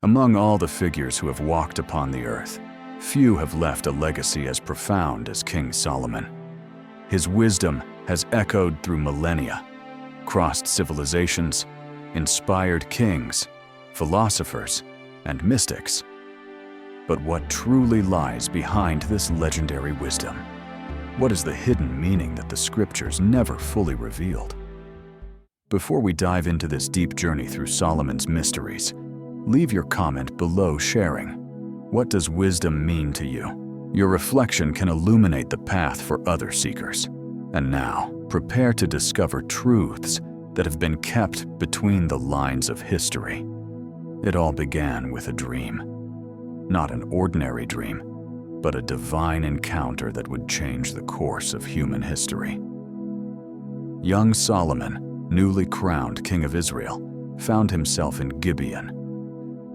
Among all the figures who have walked upon the earth, few have left a legacy as profound as King Solomon. His wisdom has echoed through millennia, crossed civilizations, inspired kings, philosophers, and mystics. But what truly lies behind this legendary wisdom? What is the hidden meaning that the scriptures never fully revealed? Before we dive into this deep journey through Solomon's mysteries, leave your comment below sharing. What does wisdom mean to you? Your reflection can illuminate the path for other seekers. And now, prepare to discover truths that have been kept between the lines of history. It all began with a dream. Not an ordinary dream, but a divine encounter that would change the course of human history. Young Solomon, newly crowned king of Israel, found himself in Gibeon,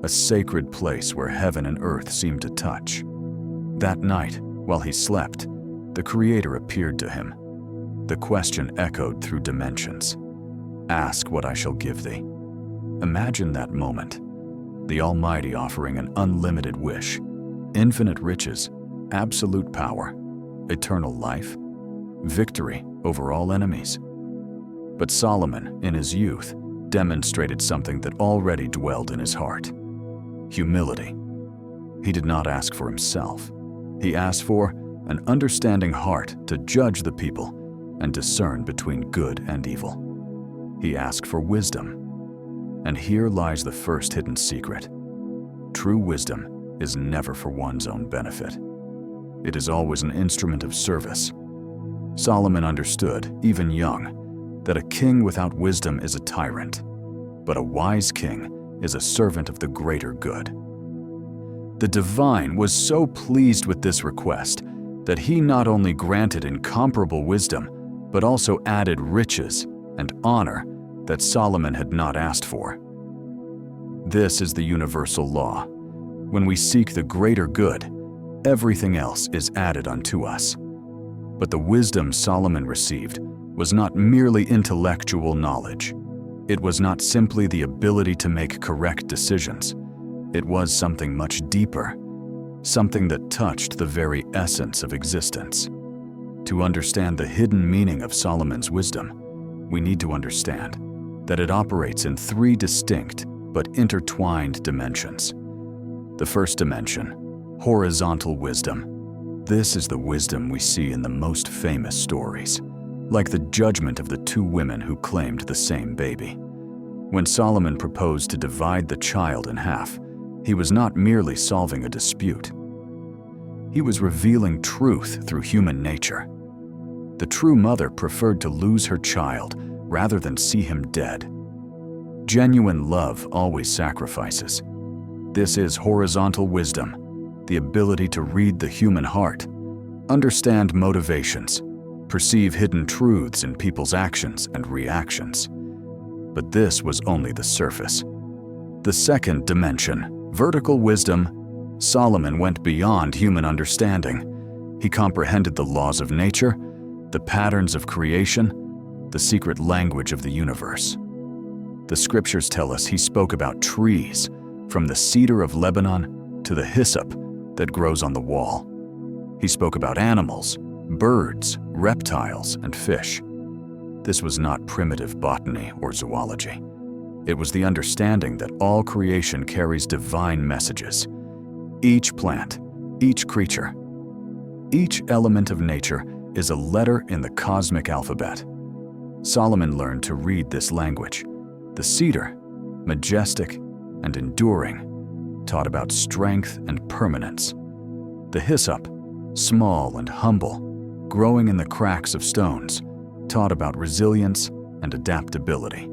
a sacred place where heaven and earth seemed to touch. That night, while he slept, the Creator appeared to him. The question echoed through dimensions. Ask what I shall give thee. Imagine that moment. The Almighty offering an unlimited wish, infinite riches, absolute power, eternal life, victory over all enemies. But Solomon, in his youth, demonstrated something that already dwelled in his heart: humility. He did not ask for himself. He asked for an understanding heart to judge the people and discern between good and evil. He asked for wisdom. And here lies the first hidden secret. True wisdom is never for one's own benefit. It is always an instrument of service. Solomon understood, even young, that a king without wisdom is a tyrant, but a wise king is a servant of the greater good. The divine was so pleased with this request that he not only granted incomparable wisdom, but also added riches and honor that Solomon had not asked for. This is the universal law. When we seek the greater good, everything else is added unto us. But the wisdom Solomon received was not merely intellectual knowledge. It was not simply the ability to make correct decisions. It was something much deeper, something that touched the very essence of existence. To understand the hidden meaning of Solomon's wisdom, we need to understand that it operates in three distinct but intertwined dimensions. The first dimension, horizontal wisdom. This is the wisdom we see in the most famous stories, like the judgment of the two women who claimed the same baby. When Solomon proposed to divide the child in half, he was not merely solving a dispute. He was revealing truth through human nature. The true mother preferred to lose her child rather than see him dead. Genuine love always sacrifices. This is horizontal wisdom, the ability to read the human heart, understand motivations, perceive hidden truths in people's actions and reactions. But this was only the surface. The second dimension, vertical wisdom, Solomon went beyond human understanding. He comprehended the laws of nature, the patterns of creation, the secret language of the universe. The scriptures tell us he spoke about trees, from the cedar of Lebanon to the hyssop that grows on the wall. He spoke about animals, birds, reptiles, and fish. This was not primitive botany or zoology. It was the understanding that all creation carries divine messages. Each plant, each creature, each element of nature is a letter in the cosmic alphabet. Solomon learned to read this language. The cedar, majestic and enduring, taught about strength and permanence. The hyssop, small and humble, growing in the cracks of stones, taught about resilience and adaptability.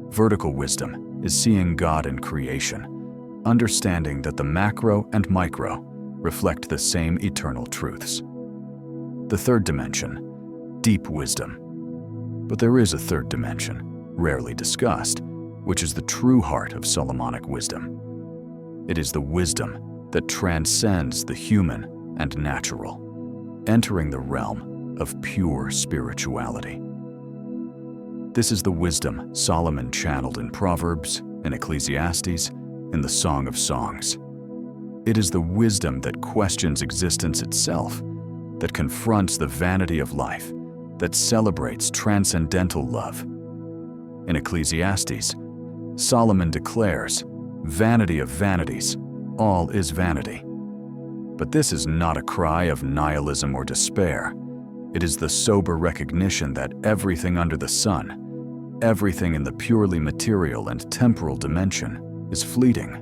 Vertical wisdom is seeing God in creation, understanding that the macro and micro reflect the same eternal truths. The third dimension, deep wisdom. But there is a third dimension, rarely discussed, which is the true heart of Solomonic wisdom. It is the wisdom that transcends the human and natural, entering the realm of pure spirituality. This is the wisdom Solomon channeled in Proverbs, in Ecclesiastes, in the Song of Songs. It is the wisdom that questions existence itself, that confronts the vanity of life, that celebrates transcendental love. In Ecclesiastes, Solomon declares, "Vanity of vanities, all is vanity." But this is not a cry of nihilism or despair. It is the sober recognition that everything under the sun, everything in the purely material and temporal dimension, is fleeting.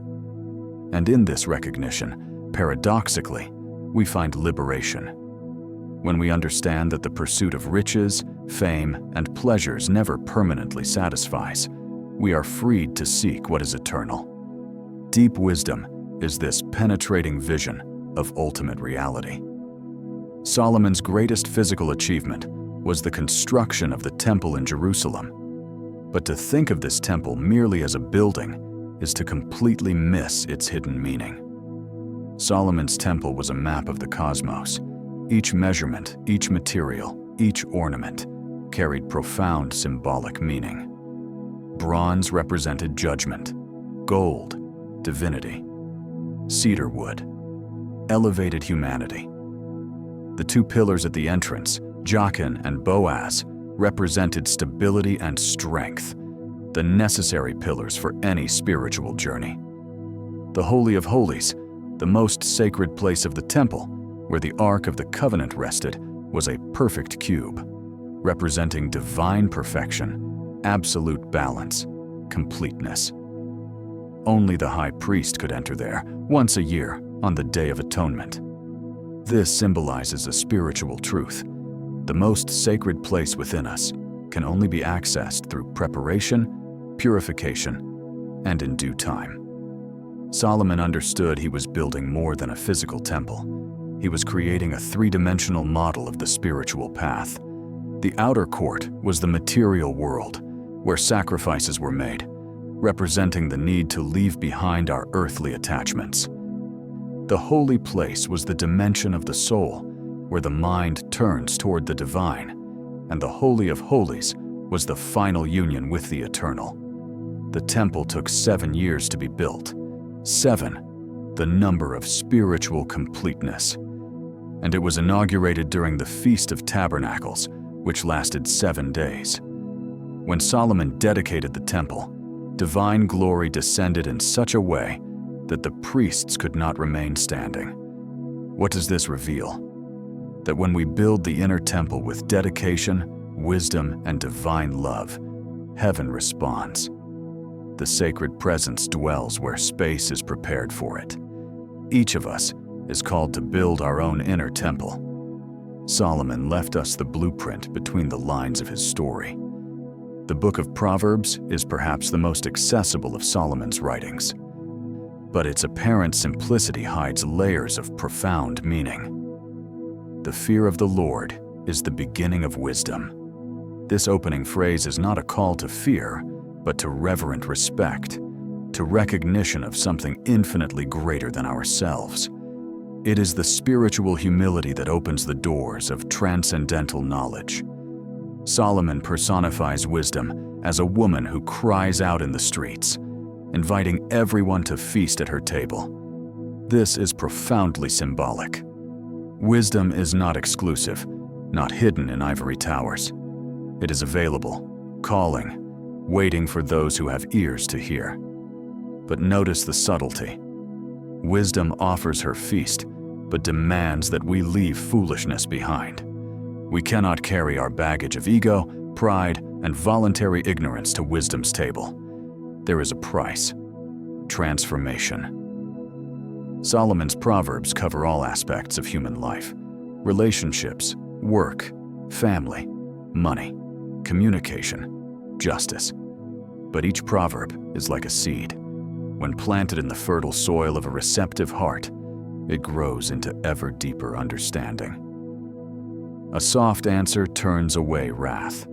And in this recognition, paradoxically, we find liberation. When we understand that the pursuit of riches, fame, and pleasures never permanently satisfies, we are freed to seek what is eternal. Deep wisdom is this penetrating vision of ultimate reality. Solomon's greatest physical achievement was the construction of the temple in Jerusalem. But to think of this temple merely as a building is to completely miss its hidden meaning. Solomon's temple was a map of the cosmos. Each measurement, each material, each ornament carried profound symbolic meaning. Bronze represented judgment, gold, divinity, cedar wood, elevated humanity. The two pillars at the entrance, Jachin and Boaz, represented stability and strength, the necessary pillars for any spiritual journey. The Holy of Holies, the most sacred place of the temple, where the Ark of the Covenant rested, was a perfect cube, representing divine perfection, absolute balance, completeness. Only the high priest could enter there once a year on the Day of Atonement. This symbolizes a spiritual truth. The most sacred place within us can only be accessed through preparation, purification, and in due time. Solomon understood he was building more than a physical temple. He was creating a three-dimensional model of the spiritual path. The outer court was the material world, where sacrifices were made, representing the need to leave behind our earthly attachments. The holy place was the dimension of the soul, where the mind turns toward the divine, and the Holy of Holies was the final union with the eternal. The temple took 7 years to be built. 7, the number of spiritual completeness. And it was inaugurated during the Feast of Tabernacles, which lasted 7 days. When Solomon dedicated the temple, divine glory descended in such a way that the priests could not remain standing. What does this reveal? That when we build the inner temple with dedication, wisdom, and divine love, heaven responds. The sacred presence dwells where space is prepared for it. Each of us is called to build our own inner temple. Solomon left us the blueprint between the lines of his story. The book of Proverbs is perhaps the most accessible of Solomon's writings, but its apparent simplicity hides layers of profound meaning. The fear of the Lord is the beginning of wisdom. This opening phrase is not a call to fear, but to reverent respect, to recognition of something infinitely greater than ourselves. It is the spiritual humility that opens the doors of transcendental knowledge. Solomon personifies wisdom as a woman who cries out in the streets, inviting everyone to feast at her table. This is profoundly symbolic. Wisdom is not exclusive, not hidden in ivory towers. It is available, calling, waiting for those who have ears to hear. But notice the subtlety. Wisdom offers her feast, but demands that we leave foolishness behind. We cannot carry our baggage of ego, pride, and voluntary ignorance to wisdom's table. There is a price: transformation. Solomon's Proverbs cover all aspects of human life: relationships, work, family, money, communication, justice. But each proverb is like a seed. When planted in the fertile soil of a receptive heart, it grows into ever deeper understanding. A soft answer turns away wrath.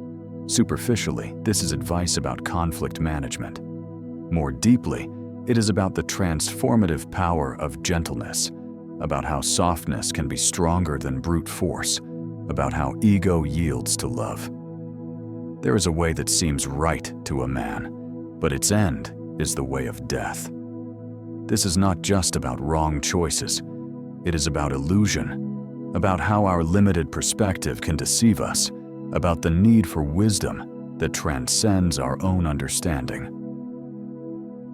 Superficially, this is advice about conflict management. More deeply, it is about the transformative power of gentleness, about how softness can be stronger than brute force, about how ego yields to love. There is a way that seems right to a man, but its end is the way of death. This is not just about wrong choices. It is about illusion, about how our limited perspective can deceive us, about the need for wisdom that transcends our own understanding.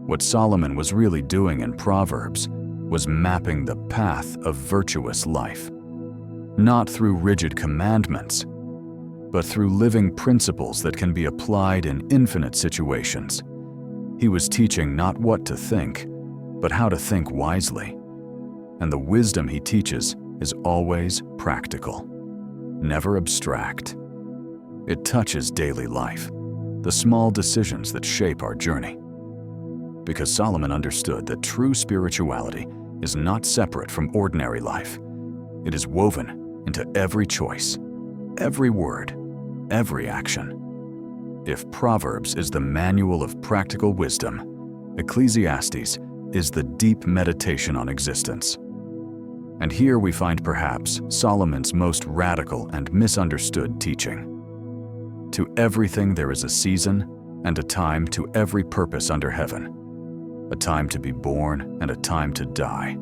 What Solomon was really doing in Proverbs was mapping the path of virtuous life, not through rigid commandments, but through living principles that can be applied in infinite situations. He was teaching not what to think, but how to think wisely. And the wisdom he teaches is always practical, never abstract. It touches daily life, the small decisions that shape our journey. Because Solomon understood that true spirituality is not separate from ordinary life. It is woven into every choice, every word, every action. If Proverbs is the manual of practical wisdom, Ecclesiastes is the deep meditation on existence. And here we find perhaps Solomon's most radical and misunderstood teaching. To everything there is a season and a time to every purpose under heaven. A time to be born and a time to die.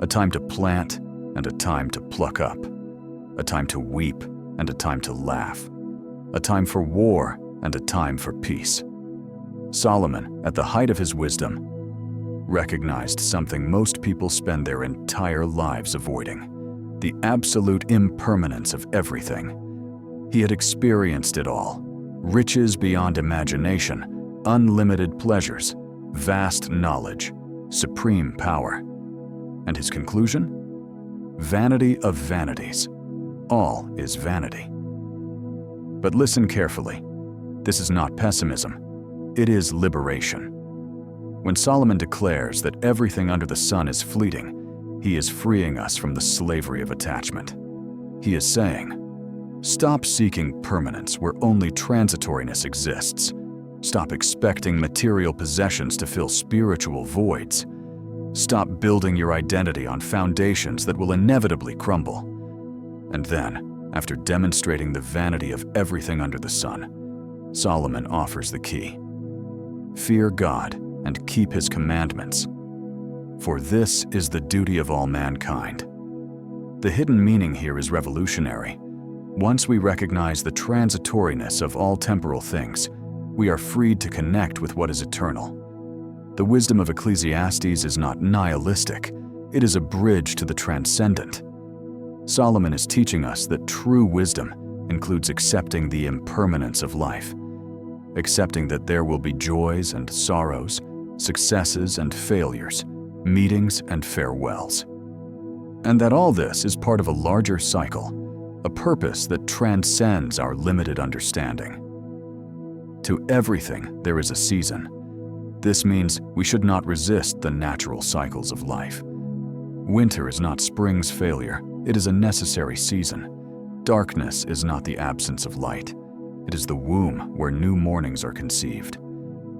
A time to plant and a time to pluck up. A time to weep and a time to laugh. A time for war and a time for peace. Solomon, at the height of his wisdom, recognized something most people spend their entire lives avoiding: the absolute impermanence of everything. He had experienced it all: riches beyond imagination, unlimited pleasures, vast knowledge, supreme power. And his conclusion? Vanity of vanities. All is vanity. But listen carefully. This is not pessimism. It is liberation. When Solomon declares that everything under the sun is fleeting, he is freeing us from the slavery of attachment. He is saying, stop seeking permanence where only transitoriness exists. Stop expecting material possessions to fill spiritual voids. Stop building your identity on foundations that will inevitably crumble. And then, after demonstrating the vanity of everything under the sun, Solomon offers the key. Fear God and keep his commandments, for this is the duty of all mankind. The hidden meaning here is revolutionary. Once we recognize the transitoriness of all temporal things, we are freed to connect with what is eternal. The wisdom of Ecclesiastes is not nihilistic. It is a bridge to the transcendent. Solomon is teaching us that true wisdom includes accepting the impermanence of life, accepting that there will be joys and sorrows, successes and failures, meetings and farewells, and that all this is part of a larger cycle, a purpose that transcends our limited understanding. To everything there is a season. This means we should not resist the natural cycles of life. Winter is not spring's failure, it is a necessary season. Darkness is not the absence of light. It is the womb where new mornings are conceived.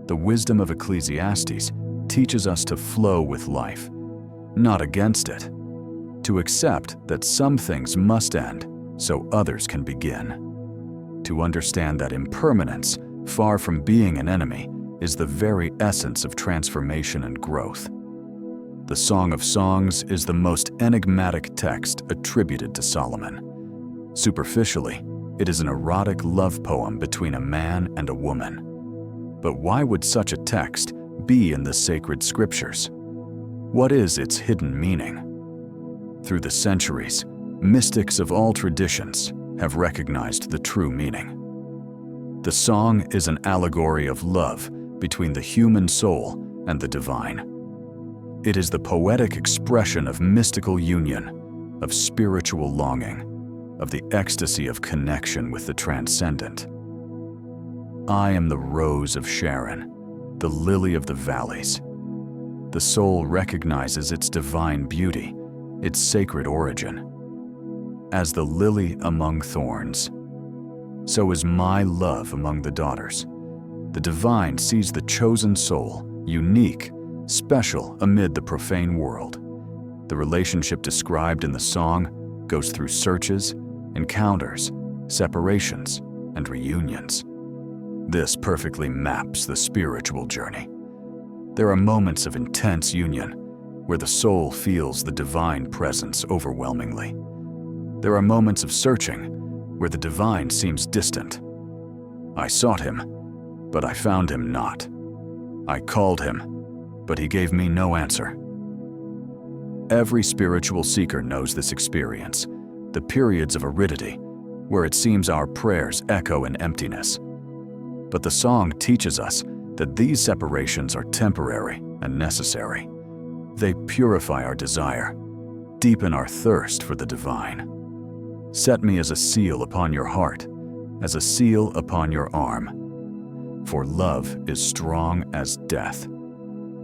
The wisdom of Ecclesiastes teaches us to flow with life, not against it. To accept that some things must end so others can begin. To understand that impermanence, far from being an enemy, is the very essence of transformation and growth. The Song of Songs is the most enigmatic text attributed to Solomon. Superficially, it is an erotic love poem between a man and a woman. But why would such a text be in the sacred scriptures? What is its hidden meaning? Through the centuries, mystics of all traditions have recognized the true meaning. The song is an allegory of love between the human soul and the divine. It is the poetic expression of mystical union, of spiritual longing, of the ecstasy of connection with the transcendent. I am the rose of Sharon, the lily of the valleys. The soul recognizes its divine beauty, its sacred origin. As the lily among thorns, so is my love among the daughters. The divine sees the chosen soul, unique, special amid the profane world. The relationship described in the song goes through searches, encounters, separations, and reunions. This perfectly maps the spiritual journey. There are moments of intense union, where the soul feels the divine presence overwhelmingly. There are moments of searching where the divine seems distant. I sought him, but I found him not. I called him, but he gave me no answer. Every spiritual seeker knows this experience, the periods of aridity, where it seems our prayers echo in emptiness. But the song teaches us that these separations are temporary and necessary. They purify our desire, deepen our thirst for the divine. Set me as a seal upon your heart, as a seal upon your arm. For love is strong as death.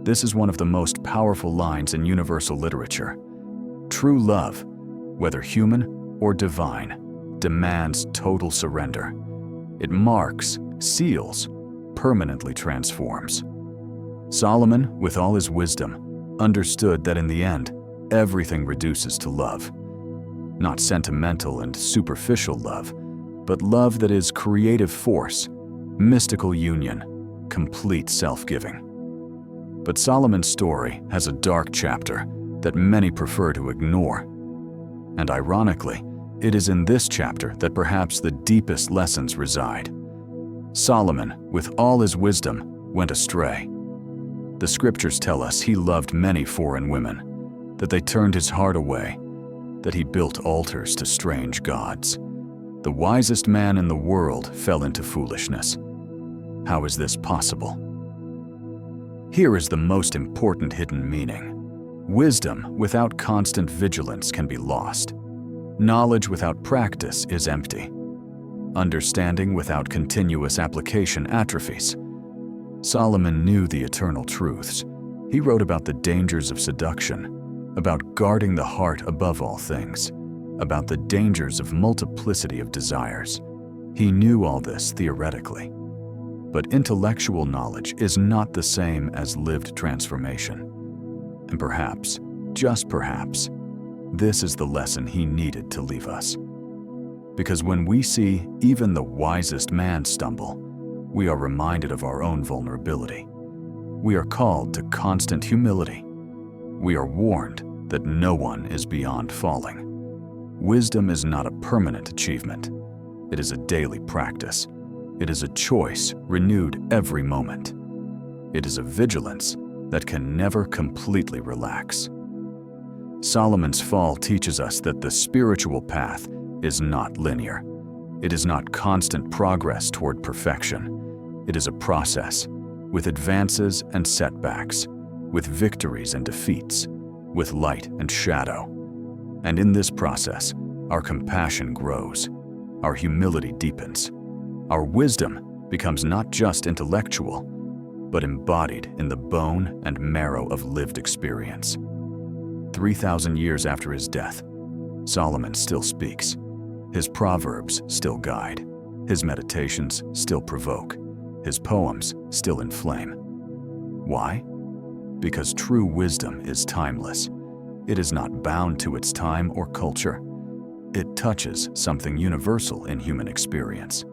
This is one of the most powerful lines in universal literature. True love, whether human or divine, demands total surrender. It marks, seals, permanently transforms. Solomon, with all his wisdom, understood that in the end, everything reduces to love. Not sentimental and superficial love, but love that is creative force, mystical union, complete self-giving. But Solomon's story has a dark chapter that many prefer to ignore. And ironically, it is in this chapter that perhaps the deepest lessons reside. Solomon, with all his wisdom, went astray. The scriptures tell us he loved many foreign women, that they turned his heart away, that he built altars to strange gods. The wisest man in the world fell into foolishness. How is this possible? Here is the most important hidden meaning. Wisdom without constant vigilance can be lost. Knowledge without practice is empty. Understanding without continuous application atrophies. Solomon knew the eternal truths. He wrote about the dangers of seduction, about guarding the heart above all things, about the dangers of multiplicity of desires. He knew all this theoretically. But intellectual knowledge is not the same as lived transformation. And perhaps, just perhaps, this is the lesson he needed to leave us. Because when we see even the wisest man stumble, we are reminded of our own vulnerability. We are called to constant humility. We are warned that no one is beyond falling. Wisdom is not a permanent achievement. It is a daily practice. It is a choice renewed every moment. It is a vigilance that can never completely relax. Solomon's fall teaches us that the spiritual path is not linear. It is not constant progress toward perfection. It is a process, with advances and setbacks, with victories and defeats, with light and shadow. And in this process, our compassion grows, our humility deepens. Our wisdom becomes not just intellectual, but embodied in the bone and marrow of lived experience. 3,000 years after his death, Solomon still speaks. His proverbs still guide. His meditations still provoke. His poems still inflame. Why? Because true wisdom is timeless. It is not bound to its time or culture. It touches something universal in human experience.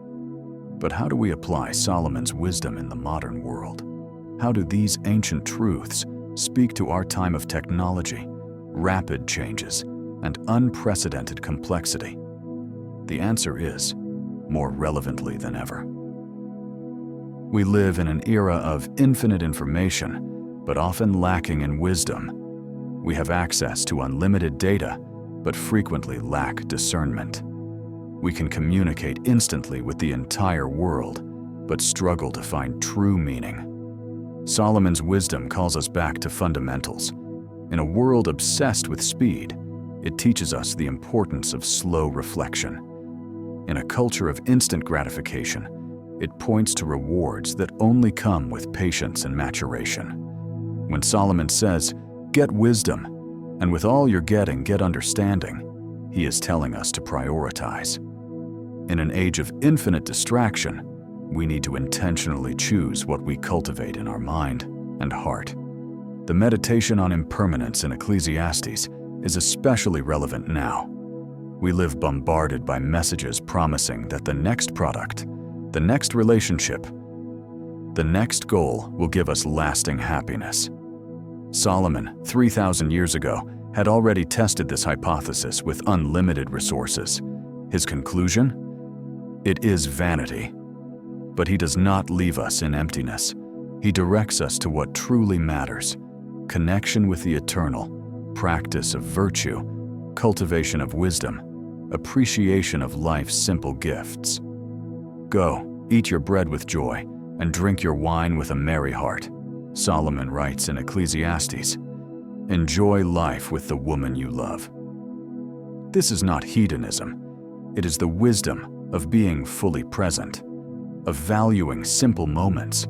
But how do we apply Solomon's wisdom in the modern world? How do these ancient truths speak to our time of technology, rapid changes, and unprecedented complexity? The answer is, more relevantly than ever. We live in an era of infinite information, but often lacking in wisdom. We have access to unlimited data, but frequently lack discernment. We can communicate instantly with the entire world, but struggle to find true meaning. Solomon's wisdom calls us back to fundamentals. In a world obsessed with speed, it teaches us the importance of slow reflection. In a culture of instant gratification, it points to rewards that only come with patience and maturation. When Solomon says, "Get wisdom, and with all you're getting, get understanding," he is telling us to prioritize. In an age of infinite distraction, we need to intentionally choose what we cultivate in our mind and heart. The meditation on impermanence in Ecclesiastes is especially relevant now. We live bombarded by messages promising that the next product, the next relationship, the next goal will give us lasting happiness. Solomon, 3,000 years ago, had already tested this hypothesis with unlimited resources. His conclusion? It is vanity. But he does not leave us in emptiness. He directs us to what truly matters: connection with the eternal, practice of virtue, cultivation of wisdom, appreciation of life's simple gifts. Go, eat your bread with joy, and drink your wine with a merry heart. Solomon writes in Ecclesiastes, enjoy life with the woman you love. This is not hedonism. It is the wisdom of being fully present, of valuing simple moments,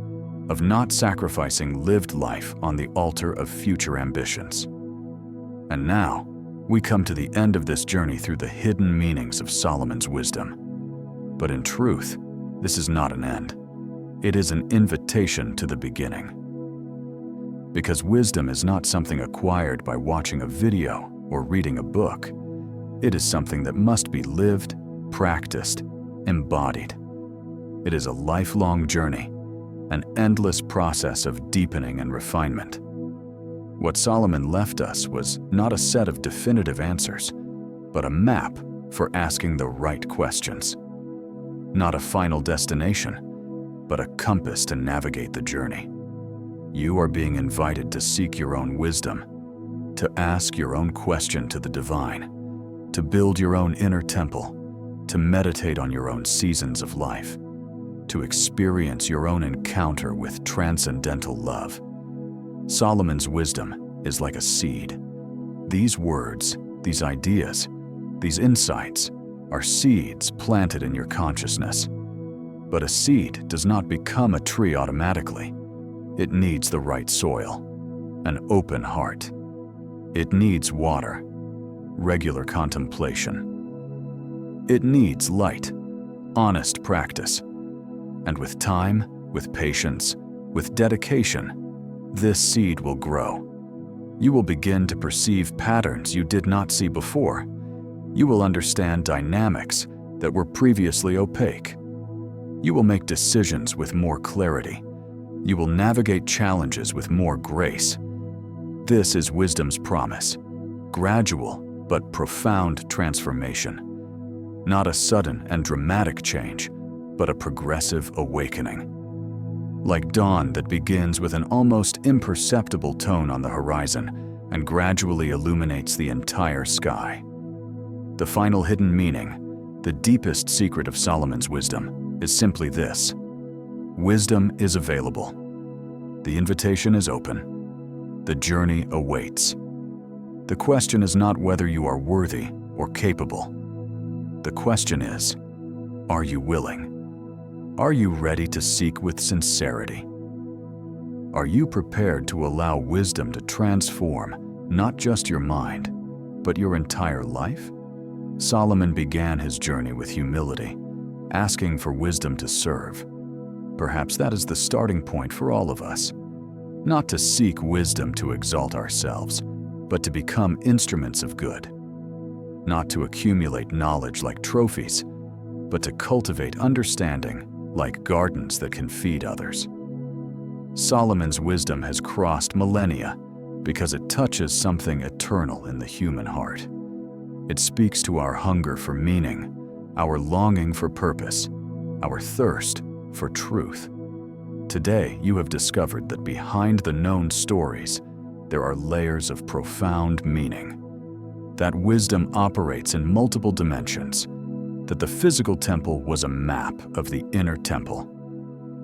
of not sacrificing lived life on the altar of future ambitions. And now, we come to the end of this journey through the hidden meanings of Solomon's wisdom. But in truth, this is not an end. It is an invitation to the beginning. Because wisdom is not something acquired by watching a video or reading a book. It is something that must be lived, practiced, embodied. It is a lifelong journey, an endless process of deepening and refinement. What Solomon left us was not a set of definitive answers, but a map for asking the right questions. Not a final destination, but a compass to navigate the journey. You are being invited to seek your own wisdom, to ask your own question to the divine, to build your own inner temple, to meditate on your own seasons of life, to experience your own encounter with transcendental love. Solomon's wisdom is like a seed. These words, these ideas, these insights are seeds planted in your consciousness. But a seed does not become a tree automatically. It needs the right soil, an open heart. It needs water, regular contemplation. It needs light, honest practice. And with time, with patience, with dedication, this seed will grow. You will begin to perceive patterns you did not see before. You will understand dynamics that were previously opaque. You will make decisions with more clarity. You will navigate challenges with more grace. This is wisdom's promise: gradual but profound transformation. Not a sudden and dramatic change, but a progressive awakening. Like dawn that begins with an almost imperceptible tone on the horizon and gradually illuminates the entire sky. The final hidden meaning, the deepest secret of Solomon's wisdom, is simply this: wisdom is available. The invitation is open. The journey awaits. The question is not whether you are worthy or capable. The question is, are you willing? Are you ready to seek with sincerity? Are you prepared to allow wisdom to transform not just your mind, but your entire life? Solomon began his journey with humility, asking for wisdom to serve. Perhaps that is the starting point for all of us. Not to seek wisdom to exalt ourselves, but to become instruments of good. Not to accumulate knowledge like trophies, but to cultivate understanding like gardens that can feed others. Solomon's wisdom has crossed millennia because it touches something eternal in the human heart. It speaks to our hunger for meaning, our longing for purpose, our thirst for truth. Today, you have discovered that behind the known stories, there are layers of profound meaning. That wisdom operates in multiple dimensions, that the physical temple was a map of the inner temple,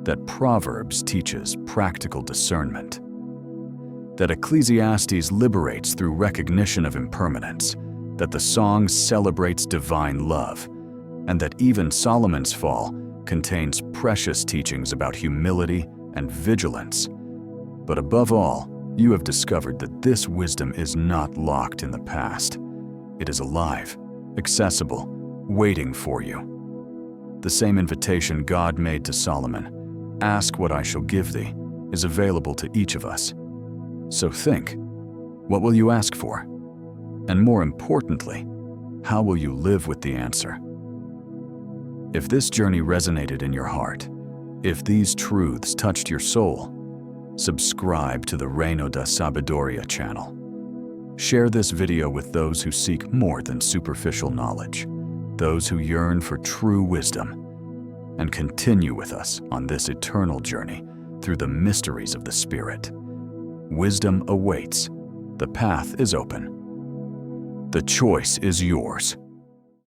that Proverbs teaches practical discernment, that Ecclesiastes liberates through recognition of impermanence, that the song celebrates divine love, and that even Solomon's Fall contains precious teachings about humility and vigilance. But above all, you have discovered that this wisdom is not locked in the past. It is alive, accessible, waiting for you. The same invitation God made to Solomon, "Ask what I shall give thee," is available to each of us. So think, what will you ask for? And more importantly, how will you live with the answer? If this journey resonated in your heart, if these truths touched your soul, subscribe to the Reino da Sabedoria channel. Share this video with those who seek more than superficial knowledge, those who yearn for true wisdom, and continue with us on this eternal journey through the mysteries of the Spirit. Wisdom awaits. The path is open. The choice is yours.